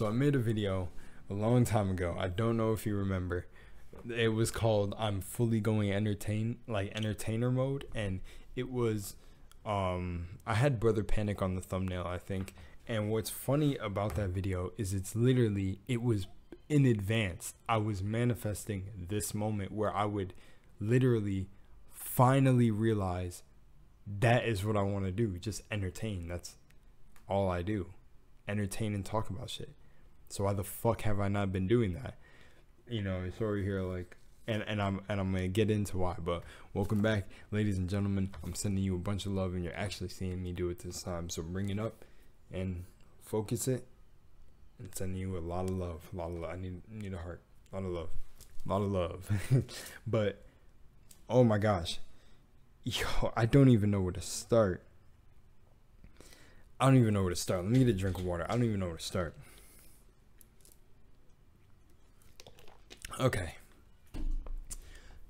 So I made a video a long time ago. I don't know if you remember. It was called "I'm fully going entertainer mode," and it was I had Brother Panic on the thumbnail, I think. And what's funny about that video is it was in advance. I was manifesting this moment where I would literally finally realize that is what I want to do. Just entertain. That's all I do. Entertain and talk about shit. So why the fuck have I not been doing that? You know, it's over here like, and I'm gonna get into why. But welcome back, ladies and gentlemen. I'm sending you a bunch of love, and you're actually seeing me do it this time. So bring it up and focus it, and sending you a lot of love. A lot of love. I need a heart. A lot of love. A lot of love. But oh my gosh, yo, I don't even know where to start. Let me get a drink of water. I don't even know where to start. Okay.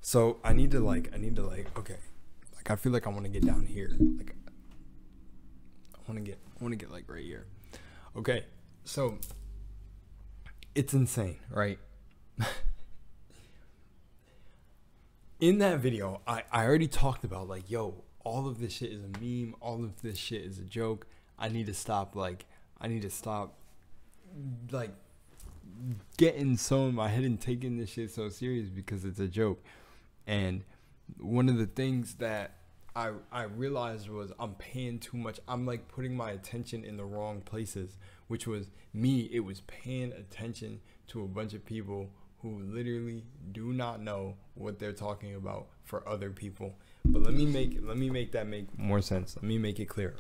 So I need to okay. Like I feel like I want to get down here. Like I want to get like right here. Okay. So it's insane, right? In that video, I already talked about like, yo, all of this shit is a meme. All of this shit is a joke. I need to stop getting so in my head and taking this shit so serious because it's a joke. And one of the things that I realized was I'm paying too much. I'm like putting my attention in the wrong places, which was me. It was paying attention to a bunch of people who literally do not know what they're talking about for other people. But let me make that make more sense. Let me make it clear.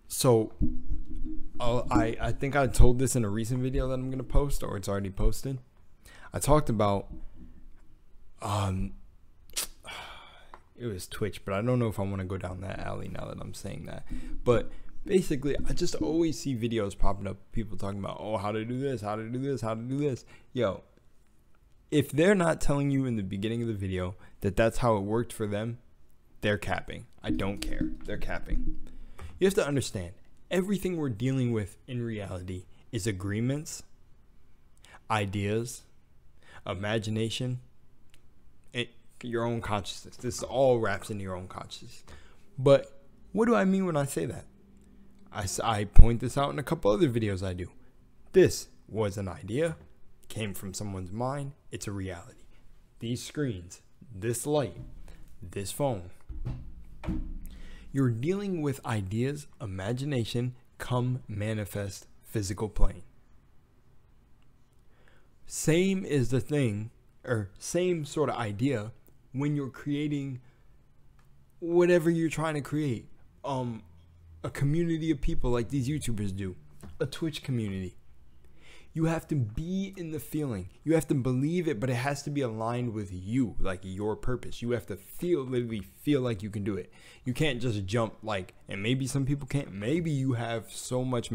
So I think I told this in a recent video that I'm going to post, or it's already posted. I talked about it was Twitch, but I don't know if I want to go down that alley now that I'm saying that. But basically, I just always see videos popping up, people talking about, oh, how to do this, how to do this, how to do this. Yo, if they're not telling you in the beginning of the video that that's how it worked for them, they're capping. I don't care. They're capping. You have to understand, everything we're dealing with in reality is agreements, ideas, imagination, and your own consciousness. This all wraps into your own consciousness. But what do I mean when I say that? I point this out in a couple other videos I do. This was an idea, came from someone's mind, it's a reality. These screens, this light, this phone. You're dealing with ideas, imagination, come manifest physical plane. Same is the thing, or same sort of idea when you're creating whatever you're trying to create. A community of people like these YouTubers do, a Twitch community. You have to be in the feeling. You have to believe it, but it has to be aligned with you, like your purpose. You have to literally feel like you can do it. You can't just jump like, and maybe some people can't. Maybe you have so much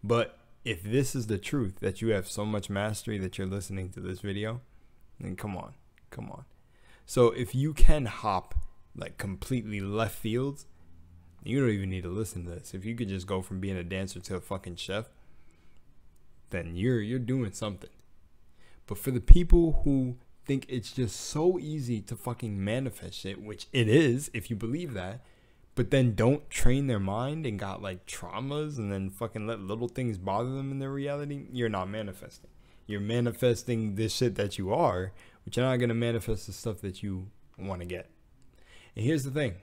but if this is the truth, that you have so much mastery that you're listening to this video, then come on. So if you can hop like completely left fields, you don't even need to listen to this. If you could just go from being a dancer to a fucking chef, then you're doing something. But for the people who think it's just so easy to fucking manifest shit, which it is if you believe that, but then don't train their mind and got like traumas and then fucking let little things bother them in their reality, you're not manifesting. You're manifesting this shit that you are, but you're not going to manifest the stuff that you want to get. And here's the thing.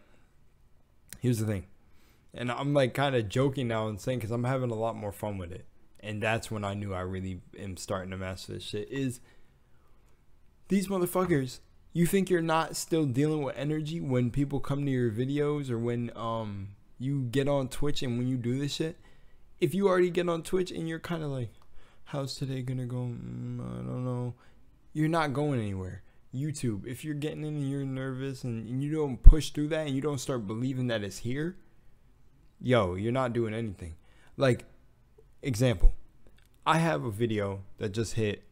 And I'm like kind of joking now and saying, because I'm having a lot more fun with it. And that's when I knew I really am starting to master this shit, is these motherfuckers, you think you're not still dealing with energy when people come to your videos, or when you get on Twitch and when you do this shit? If you already get on Twitch and you're kind of like, how's today gonna go? I don't know. You're not going anywhere. YouTube, if you're getting in and you're nervous and you don't push through that and you don't start believing that it's here, yo, you're not doing anything. Like, example, I have a video that just hit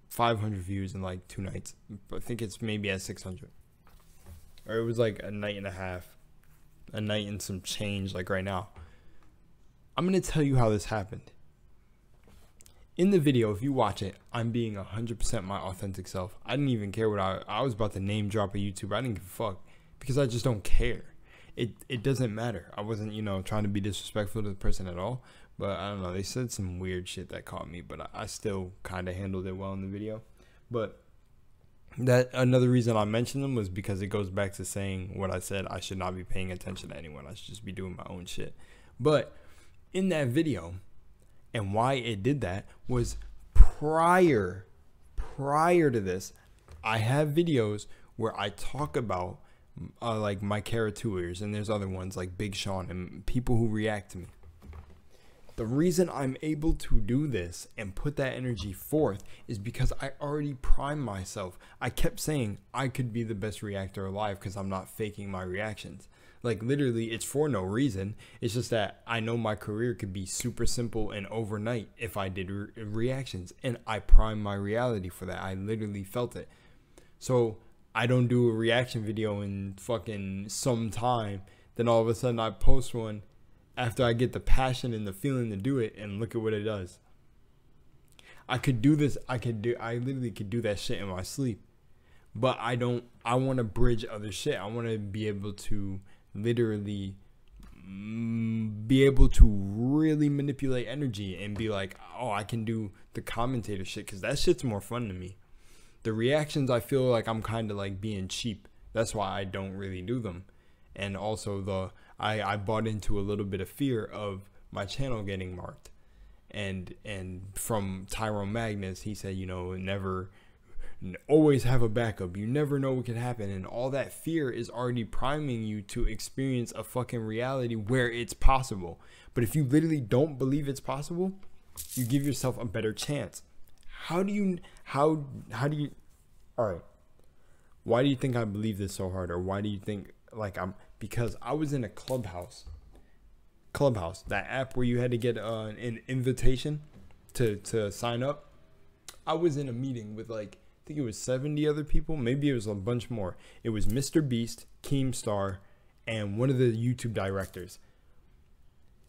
500 views in like 2 nights. I think it's maybe at 600. Or it was like a night and a half. A night and some change like right now. I'm going to tell you how this happened. In the video, if you watch it, I'm being 100% my authentic self. I didn't even care what I was about to name drop a YouTuber. I didn't give a fuck because I just don't care. It doesn't matter. I wasn't, trying to be disrespectful to the person at all. But I don't know. They said some weird shit that caught me, but I still kind of handled it well in the video. But that another reason I mentioned them was because it goes back to saying what I said. I should not be paying attention to anyone. I should just be doing my own shit. But in that video, and why it did that was prior to this, I have videos where I talk about like my Caratours, and there's other ones like Big Sean and people who react to me. The reason I'm able to do this and put that energy forth is because I already primed myself. I kept saying I could be the best reactor alive because I'm not faking my reactions. Like literally, it's for no reason. It's just that I know my career could be super simple and overnight if I did reactions. And I primed my reality for that. I literally felt it. So I don't do a reaction video in fucking some time. Then all of a sudden I post one after I get the passion and the feeling to do it, and look at what it does. I could do this. I literally could do that shit in my sleep. But I don't. I want to bridge other shit. I want to be able to literally be able to really manipulate energy and be like, oh, I can do the commentator shit, because that shit's more fun to me. The reactions, I feel like I'm kind of like being cheap. That's why I don't really do them. And also I bought into a little bit of fear of my channel getting marked. And from Tyrone Magnus, he said, always have a backup. You never know what could happen. And all that fear is already priming you to experience a fucking reality where it's possible. But if you literally don't believe it's possible, you give yourself a better chance. How do you, all right. Why do you think I believe this so hard? Or why do you think because I was in a Clubhouse, that app where you had to get an invitation to sign up. I was in a meeting with I think it was 70 other people. Maybe it was a bunch more. It was Mr. Beast, Keemstar, and one of the YouTube directors.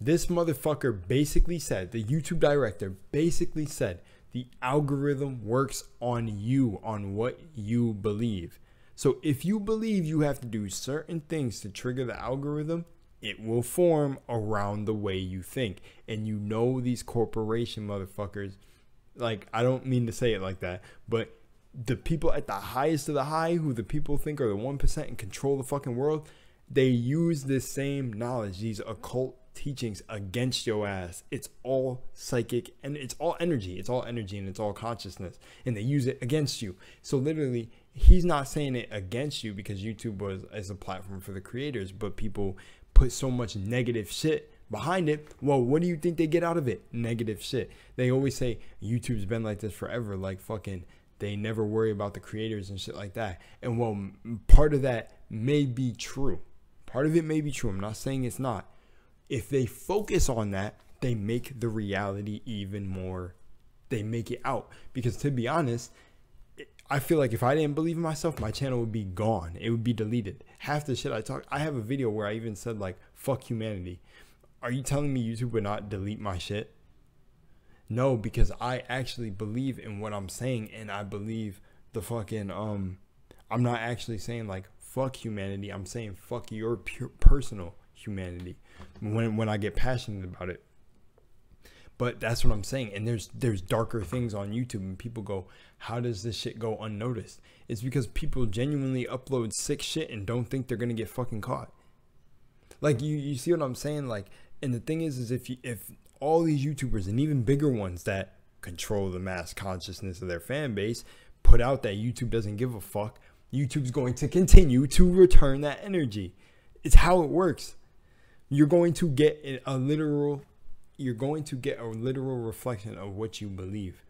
This motherfucker basically said, the YouTube director basically said, the algorithm works on you, on what you believe. So if you believe you have to do certain things to trigger the algorithm, it will form around the way you think. And these corporation motherfuckers, I don't mean to say it like that, but the people at the highest of the high, who the people think are the 1% and control the fucking world, they use this same knowledge, these occult teachings against your ass. It's all psychic and it's all energy. It's all energy and it's all consciousness. And they use it against you. So literally, he's not saying it against you because YouTube was as a platform for the creators, but people put so much negative shit behind it. Well, what do you think they get out of it? Negative shit. They always say YouTube's been like this forever. They never worry about the creators and shit like that. And well, part of that may be true. Part of it may be true. I'm not saying it's not. If they focus on that, they make the reality even more. They make it out. Because to be honest, I feel like if I didn't believe in myself, my channel would be gone. It would be deleted. Half the shit I have a video where I even said fuck humanity. Are you telling me YouTube would not delete my shit? No, because I actually believe in what I'm saying, and I believe the fucking I'm not actually saying fuck humanity. I'm saying fuck your personal humanity when I get passionate about it. But that's what I'm saying. And there's darker things on YouTube, and people go, how does this shit go unnoticed? It's because people genuinely upload sick shit and don't think they're gonna get fucking caught. You see what I'm saying? And the thing is if all these YouTubers and even bigger ones that control the mass consciousness of their fan base put out that YouTube doesn't give a fuck, YouTube's going to continue to return that energy. It's how it works. You're going to get a literal reflection of what you believe.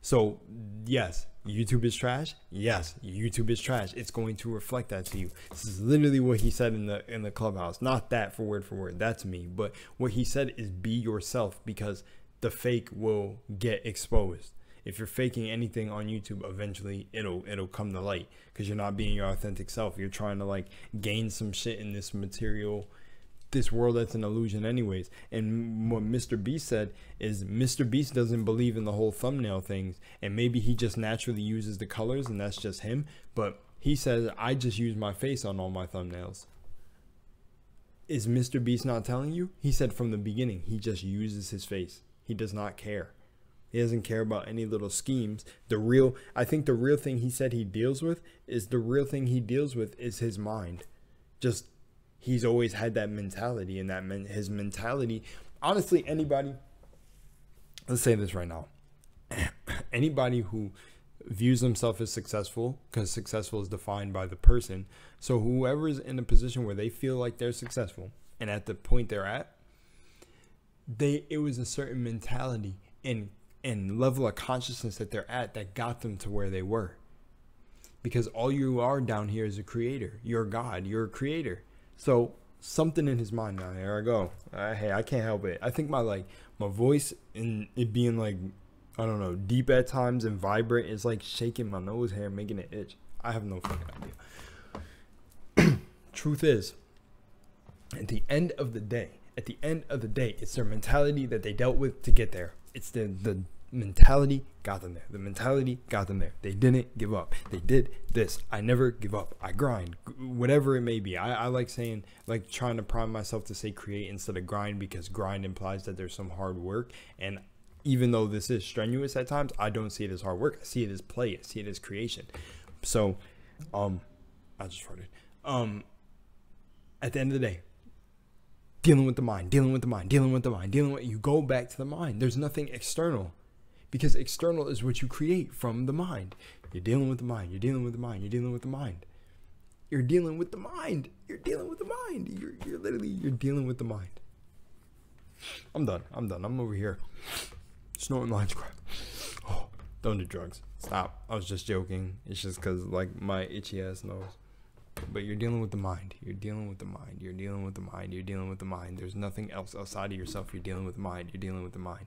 So yes, YouTube is trash. Yes, YouTube is trash. It's going to reflect that to you. This is literally what he said in the Clubhouse. Not that for word. That's me. But what he said is be yourself, because the fake will get exposed. If you're faking anything on YouTube, eventually it'll come to light, because you're not being your authentic self. You're trying to gain some shit in this material this world that's an illusion anyways. And what Mr. Beast said is Mr. Beast doesn't believe in the whole thumbnail things, and maybe he just naturally uses the colors and that's just him, but he says I just use my face on all my thumbnails. Is Mr. Beast not telling you? He said from the beginning he just uses his face. He does not care. He doesn't care about any little schemes. I think the real thing he said he deals with is his mind. Just, he's always had that mentality, and his mentality, honestly, anybody, let's say this right now. Anybody who views themselves as successful, because successful is defined by the person. So whoever is in a position where they feel like they're successful, and at the point they're at, it was a certain mentality and level of consciousness that they're at that got them to where they were. Because all you are down here is a creator. You're God. You're a creator. So something in his mind. Now here I go. Hey, I can't help it. I think my voice and it being like, I don't know, deep at times and vibrant is like shaking my nose hair, making it itch. I have no fucking idea. Truth is, at the end of the day, it's their mentality that they dealt with to get there. It's the mentality got them there. The mentality got them there. They didn't give up. They did this. I never give up. I grind. Whatever it may be. I like saying, like trying to prime myself to say create instead of grind, because grind implies that there's some hard work. And even though this is strenuous at times, I don't see it as hard work. I see it as play. I see it as creation. So, I just farted. At the end of the day, dealing with the mind, you go back to the mind. There's nothing external, because external is what you create from the mind. You're dealing with the mind. You're dealing with the mind. You're dealing with the mind. You're dealing with the mind. You're dealing with the mind. You're literally dealing with the mind. I'm done. I'm over here snorting lines crap. Oh, don't do drugs. Stop. I was just joking. It's just because like my itchy ass nose. But you're dealing with the mind. You're dealing with the mind. You're dealing with the mind. You're dealing with the mind. There's nothing else outside of yourself. You're dealing with the mind. You're dealing with the mind.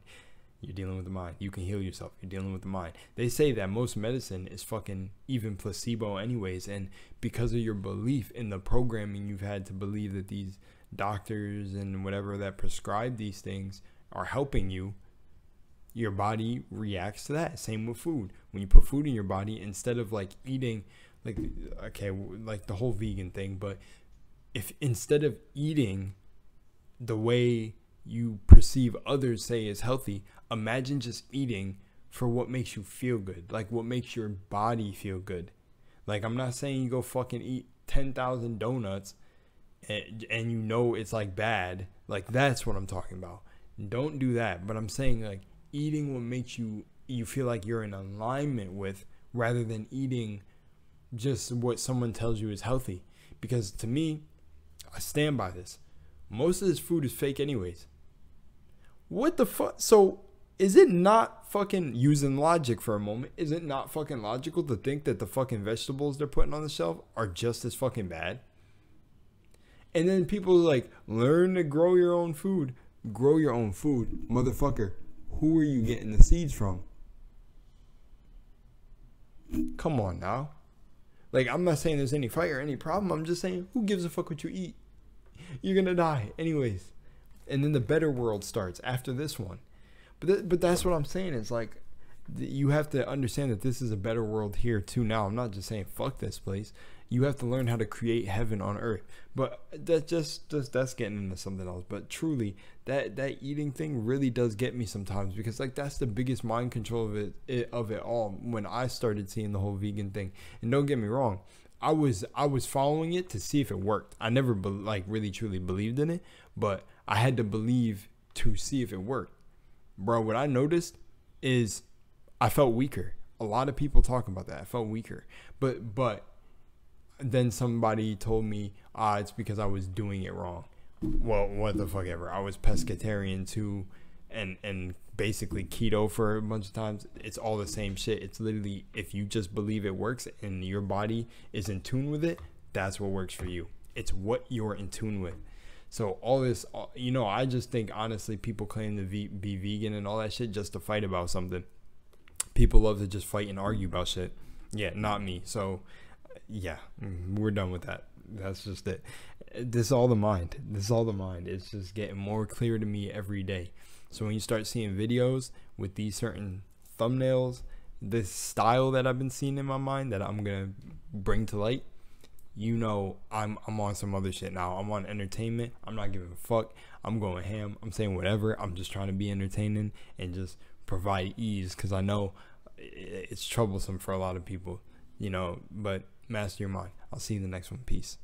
You're dealing with the mind. You can heal yourself. You're dealing with the mind. They say that most medicine is fucking even placebo anyways. And because of your belief in the programming you've had to believe that these doctors and whatever that prescribe these things are helping you, your body reacts to that. Same with food. When you put food in your body, instead of like eating, like, okay, like the whole vegan thing, but if instead of eating the way you perceive others say is healthy, imagine just eating for what makes you feel good, like what makes your body feel good. Like, I'm not saying you go fucking eat 10,000 donuts and you know it's like bad. Like, that's what I'm talking about. Don't do that. But I'm saying like eating what makes you feel like you're in alignment with, rather than eating just what someone tells you is healthy. Because to me, I stand by this. Most of this food is fake anyways. What the fuck? So is it not fucking, using logic for a moment, is it not fucking logical to think that the fucking vegetables they're putting on the shelf are just as fucking bad? And then people like, learn to grow your own food. Grow your own food. Motherfucker, who are you getting the seeds from? Come on now. Like, I'm not saying there's any fight or any problem. I'm just saying, who gives a fuck what you eat? You're gonna die anyways. And then the better world starts after this one. But that's what I'm saying. It's like, you have to understand that this is a better world here too now. I'm not just saying fuck this place. You have to learn how to create heaven on earth. But that's getting into something else. But truly, that eating thing really does get me sometimes, because like that's the biggest mind control of it all. When I started seeing the whole vegan thing, and don't get me wrong, I was following it to see if it worked. I never really truly believed in it, but I had to believe to see if it worked. Bro, what I noticed is I felt weaker. A lot of people talk about that. I felt weaker. But then somebody told me, it's because I was doing it wrong. Well, what the fuck ever. I was pescatarian too, and basically keto for a bunch of times. It's all the same shit. It's literally, if you just believe it works and your body is in tune with it, that's what works for you. It's what you're in tune with. So all this, I just think honestly, people claim to be vegan and all that shit just to fight about something. People love to just fight and argue about shit. Yeah, not me. So yeah, we're done with that. That's just it. This is all the mind. This is all the mind. It's just getting more clear to me every day. So when you start seeing videos with these certain thumbnails, this style that I've been seeing in my mind that I'm gonna bring to light, you know, I'm on some other shit now. I'm on entertainment. I'm not giving a fuck. I'm going ham. I'm saying whatever. I'm just trying to be entertaining and just provide ease, because I know it's troublesome for a lot of people, you know. But master your mind. I'll see you in the next one. Peace.